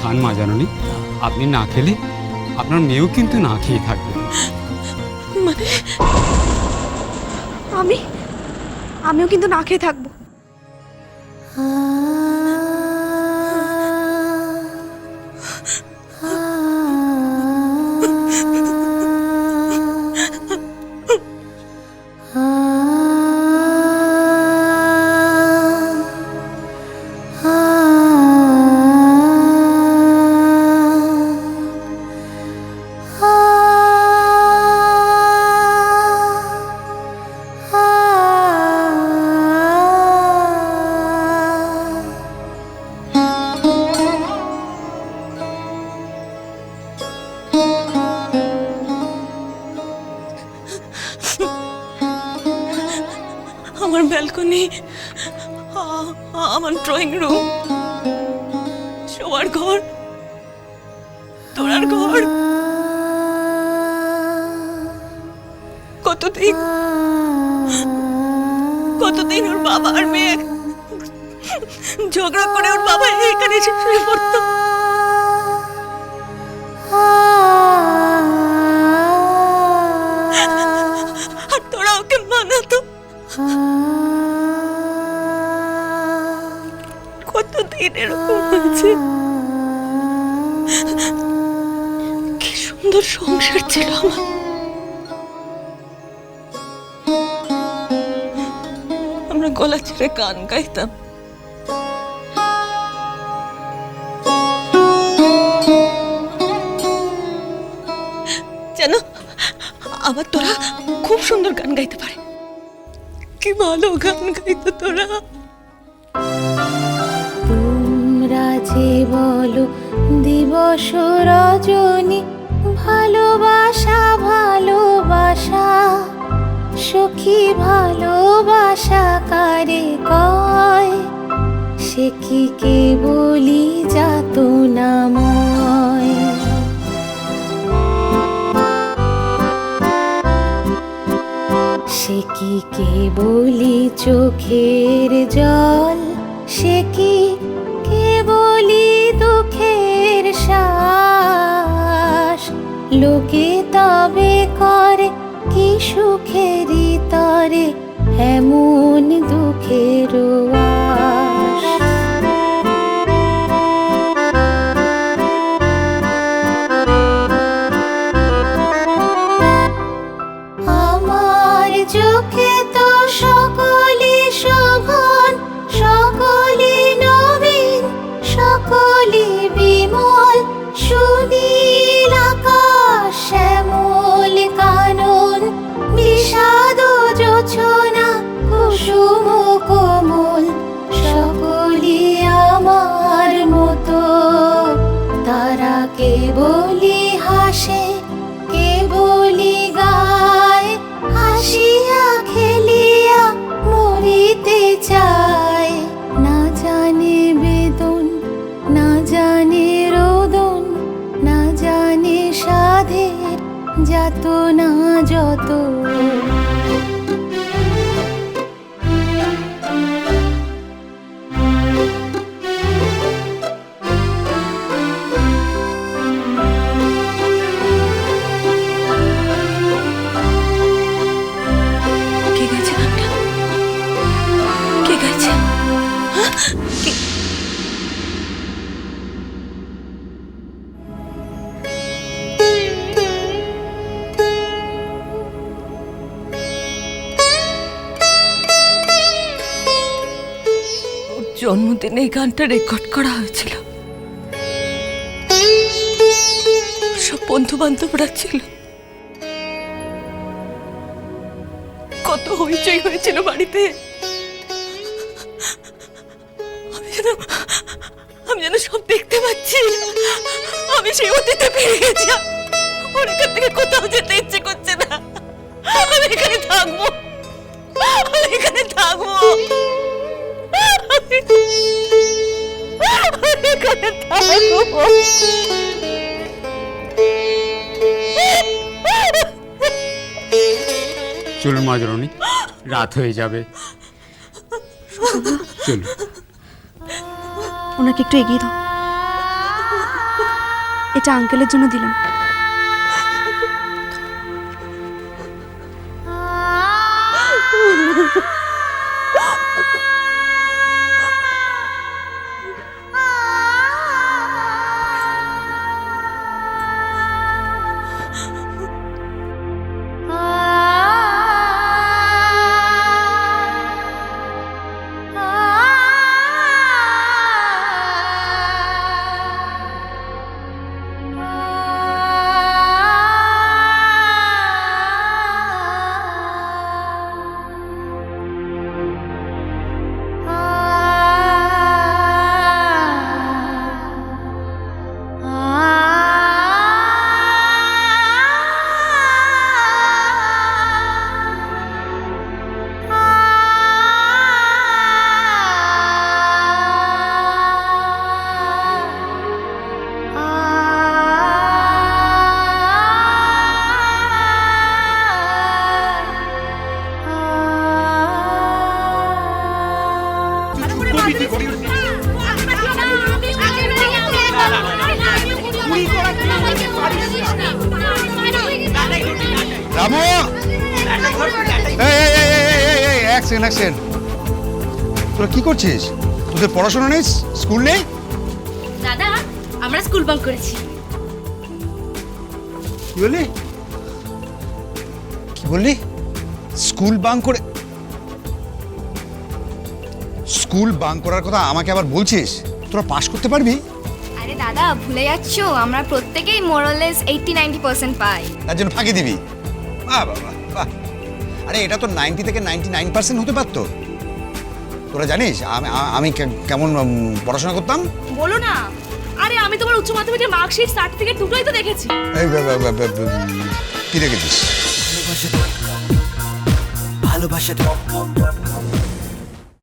খান মা জাননি, আপনি না খেলে আপনার মেয়েও কিন্তু না খেয়ে থাকবে। মানে আমিও কিন্তু না খেয়ে থাকবো। আমার ব্যালকনি, আমার ড্রয়িং রুম, শোয়ার ঘর, তোরার ঘর, কতদিন ওর বাবা আর মেয়ে ঝগড়া করে ওর বাবা এখানে এসে শুয়ে পড়তো। আর তোরা ওকে মানাতো। কতদিন এরকম হয়েছে। কি সুন্দর সংসার ছিল আমার। আমরা গলা ছেড়ে গান গাইতাম। জানো, আবার তোরা খুব সুন্দর গান গাইতে পারে। কি ভালো গান গাইতো তোরা। তোমরা যে বলো দিবস রজনী, ভালোবাসা ভালোবাসা, সখী ভালোবাসা কারে কয়, সে কি কেবলি যাতনাময়। সে কি কেবলি চোখের জল, সে কি কেবলি দুঃখের শ্বাস, লোকে তবে করে কি সুখেরই তরে এমন দুঃখের আশ। আমার চোখে তো সকলে শোভন, সকলে নবীন, সকলে বিমল, সুনীল আকাশ, শ্যামল কানন, বিষাদ জোছনা, কুসুম কোমল, সকলে আমার মতো। তারা কেবলি হাসে, কেবলি গায়, হাসিয়া খেলিয়া মরিতে চায়। না জানে বেদন, না জানে রোদন, না জানে সাধের যাতনা যত। জন্মদিনে এই গানটা রেকর্ড করা হয়েছিল। সব বন্ধু বান্ধবরা ছিল, কত হইচই হয়েছিল বাড়িতে। আমি যেন সব দেখতে পাচ্ছি। আমি সেই অতীতে ফিরে গেছি। ওর এখান থেকে কোথাও যেতে ইচ্ছে করছে না। আমি এখানে থাকবো, আমি এখানে থাকবো, আমি এখানে থাকবো। চলুন মা জননী, রাত হয়ে যাবে। চলুন। ওনাকে একটু এগিয়ে দাও। এটা আঙ্কেলের জন্য দিলাম। রামু অ্যাকশন তোরা কি করছিস? তোদের পড়াশোনা নেই, স্কুল নেই? দাদা আমরা স্কুল বাঙ্ক করেছি। কি বললি? কি বললি? স্কুল বাঙ্ক করে? স্কুল বাঙ্ক করার কথা আমাকে আবার বলছিস? তোরা পাশ করতে পারবি? আরে দাদা ভুলে যাচ্ছ, আমরা প্রত্যেকেই মোরালেস 80-90% পাই। তার জন্য ফাঁকি দিবি? বাহ বাবা বাহ! আরে এটা তো 90 থেকে 99% হতে পারতো। তোরা জানিস আমি কেমন পড়াশোনা করতাম? বলো না। আরে আমি তোমার উচ্চ মাধ্যমিকের মার্কশিট সার্টিফিকেট দুটোই তো দেখেছি। কি দেখেছিস? ভালোবাসা